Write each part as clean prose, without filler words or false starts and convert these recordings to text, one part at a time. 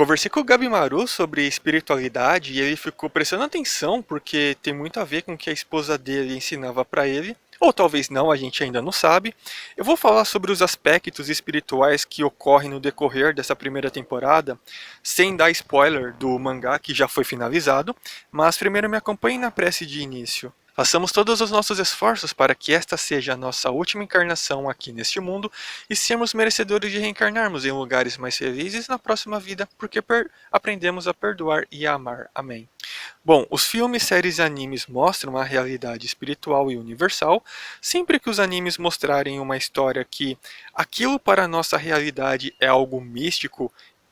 Conversei com o Gabimaru sobre espiritualidade e ele ficou prestando atenção porque tem muito a ver com o que a esposa dele ensinava para ele, ou talvez não, a gente ainda não sabe. Eu vou falar sobre os aspectos espirituais que ocorrem no decorrer dessa primeira temporada, sem dar spoiler do mangá que já foi finalizado, mas primeiro me acompanhe na prece de início. Façamos todos os nossos esforços para que esta seja a nossa última encarnação aqui neste mundo e sermos merecedores de reencarnarmos em lugares mais felizes na próxima vida, porque aprendemos a perdoar e a amar. Amém. Bom, os filmes, séries e animes mostram a realidade espiritual e universal. Sempre que os animes mostrarem uma história que aquilo para a nossa realidade é algo místico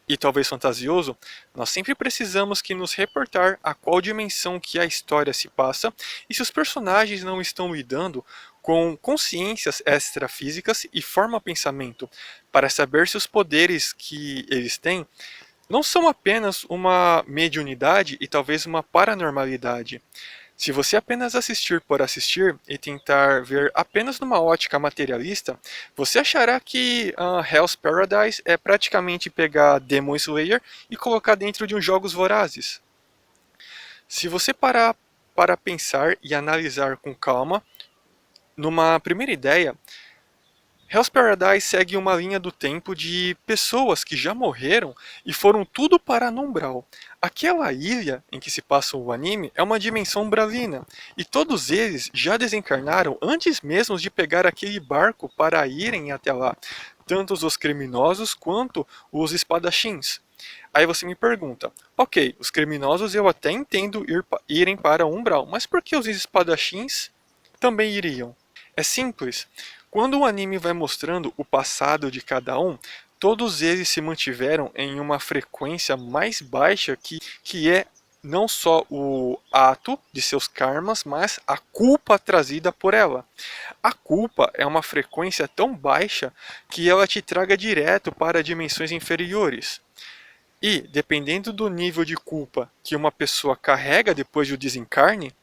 e talvez fantasioso, nós sempre precisamos que nos reportar a qual dimensão que a história se passa e se os personagens não estão lidando com consciências extrafísicas e forma pensamento, para saber se os poderes que eles têm não são apenas uma mediunidade e talvez uma paranormalidade. Se você apenas assistir por assistir e tentar ver apenas numa ótica materialista, você achará que Hell's Paradise é praticamente pegar Demon Slayer e colocar dentro de uns jogos vorazes. Se você parar para pensar e analisar com calma, numa primeira ideia, Hell's Paradise segue uma linha do tempo de pessoas que já morreram e foram tudo parar no umbral. Aquela ilha em que se passa o anime é uma dimensão umbralina, e todos eles já desencarnaram antes mesmo de pegar aquele barco para irem até lá, tanto os criminosos quanto os espadachins. Aí você me pergunta, ok, os criminosos eu até entendo irem para o umbral, mas por que os espadachins também iriam? É simples. Quando o anime vai mostrando o passado de cada um, todos eles se mantiveram em uma frequência mais baixa que é não só o ato de seus karmas, mas a culpa trazida por ela. A culpa é uma frequência tão baixa que ela te traga direto para dimensões inferiores. E, dependendo do nível de culpa que uma pessoa carrega depois do desencarne,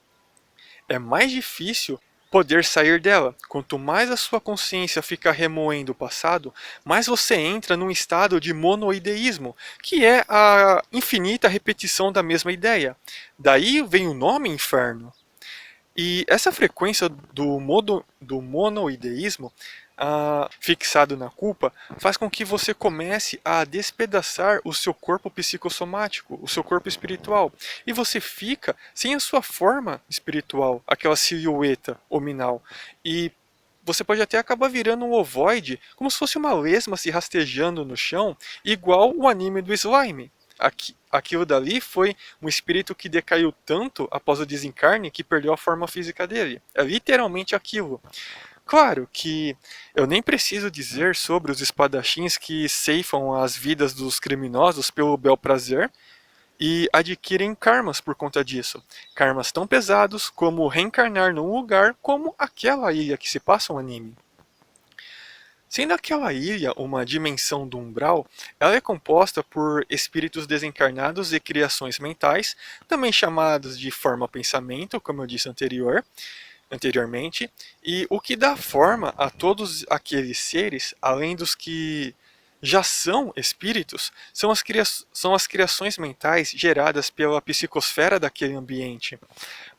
é mais difícil poder sair dela. Quanto mais a sua consciência fica remoendo o passado, mais você entra num estado de monoideísmo, que é a infinita repetição da mesma ideia. Daí vem o nome inferno. E essa frequência do monoideísmo, fixado na culpa, faz com que você comece a despedaçar o seu corpo psicossomático, o seu corpo espiritual. E você fica sem a sua forma espiritual, aquela silhueta hominal. E você pode até acabar virando um ovoide, como se fosse uma lesma se rastejando no chão, igual o anime do Slime. Aquilo dali foi um espírito que decaiu tanto após o desencarne que perdeu a forma física dele. É literalmente aquilo. Claro que eu nem preciso dizer sobre os espadachins que ceifam as vidas dos criminosos pelo bel prazer e adquirem karmas por conta disso. Karmas tão pesados como reencarnar num lugar como aquela ilha que se passa um anime. Sendo aquela ilha uma dimensão do umbral, ela é composta por espíritos desencarnados e criações mentais, também chamados de forma-pensamento, como eu disse anteriormente, e o que dá forma a todos aqueles seres, além dos que já são espíritos, são as criações mentais geradas pela psicosfera daquele ambiente.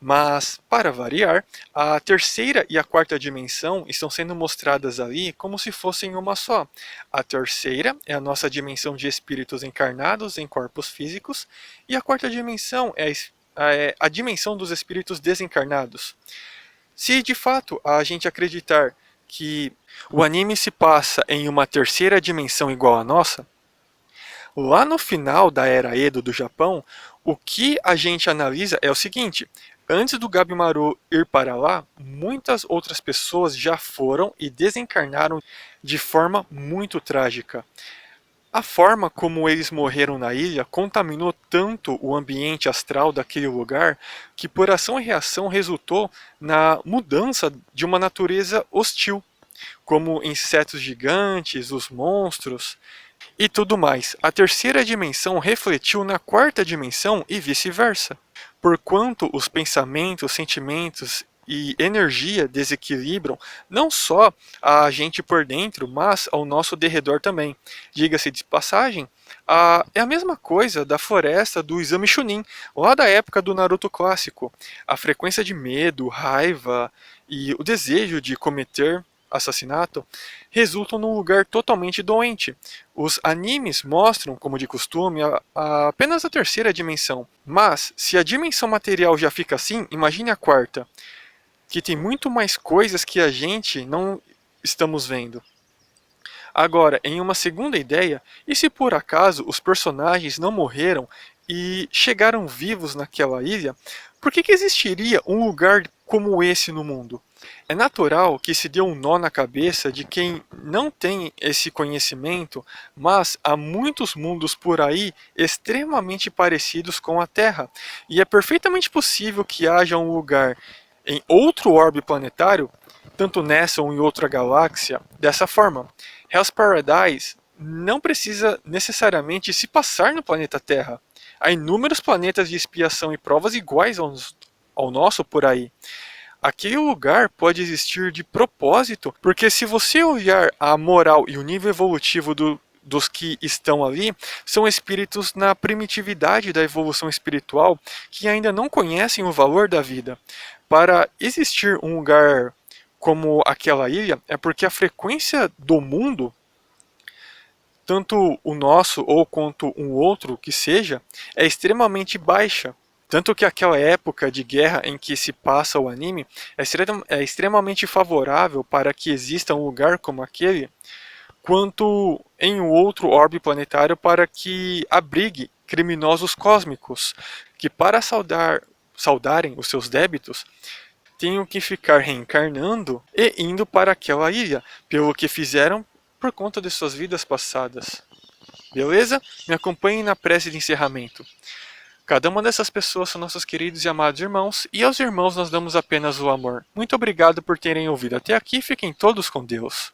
Mas, para variar, a terceira e a quarta dimensão estão sendo mostradas ali como se fossem uma só. A terceira é a nossa dimensão de espíritos encarnados em corpos físicos, e a quarta dimensão é a dimensão dos espíritos desencarnados. Se de fato a gente acreditar que o anime se passa em uma terceira dimensão igual à nossa, lá no final da Era Edo do Japão, o que a gente analisa é o seguinte: antes do Gabimaru ir para lá, muitas outras pessoas já foram e desencarnaram de forma muito trágica. A forma como eles morreram na ilha contaminou tanto o ambiente astral daquele lugar que, por ação e reação, resultou na mudança de uma natureza hostil, como insetos gigantes, os monstros e tudo mais. A terceira dimensão refletiu na quarta dimensão e vice-versa. Porquanto os pensamentos, sentimentos e energia desequilibram não só a gente por dentro, mas ao nosso derredor também. Diga-se de passagem, é a mesma coisa da floresta do Exame Chunin, lá da época do Naruto clássico. A frequência de medo, raiva e o desejo de cometer assassinato resultam num lugar totalmente doente. Os animes mostram, como de costume, apenas a terceira dimensão. Mas, se a dimensão material já fica assim, imagine a quarta, que tem muito mais coisas que a gente não estamos vendo. Agora, em uma segunda ideia, e se por acaso os personagens não morreram e chegaram vivos naquela ilha, por que existiria um lugar como esse no mundo? É natural que se dê um nó na cabeça de quem não tem esse conhecimento, mas há muitos mundos por aí extremamente parecidos com a Terra, e é perfeitamente possível que haja um lugar em outro orbe planetário, tanto nessa ou em outra galáxia, dessa forma. Hell's Paradise não precisa necessariamente se passar no planeta Terra. Há inúmeros planetas de expiação e provas iguais ao nosso por aí. Aquele lugar pode existir de propósito, porque se você olhar a moral e o nível evolutivo dos que estão ali, são espíritos na primitividade da evolução espiritual que ainda não conhecem o valor da vida. Para existir um lugar como aquela ilha, é porque a frequência do mundo, tanto o nosso ou quanto um outro que seja, é extremamente baixa. Tanto que aquela época de guerra em que se passa o anime é extremamente favorável para que exista um lugar como aquele, quanto em um outro orbe planetário para que abrigue criminosos cósmicos, que para saudarem os seus débitos, tenham que ficar reencarnando e indo para aquela ilha, pelo que fizeram por conta de suas vidas passadas. Beleza? Me acompanhem na prece de encerramento. Cada uma dessas pessoas são nossos queridos e amados irmãos, e aos irmãos nós damos apenas o amor. Muito obrigado por terem ouvido até aqui, fiquem todos com Deus.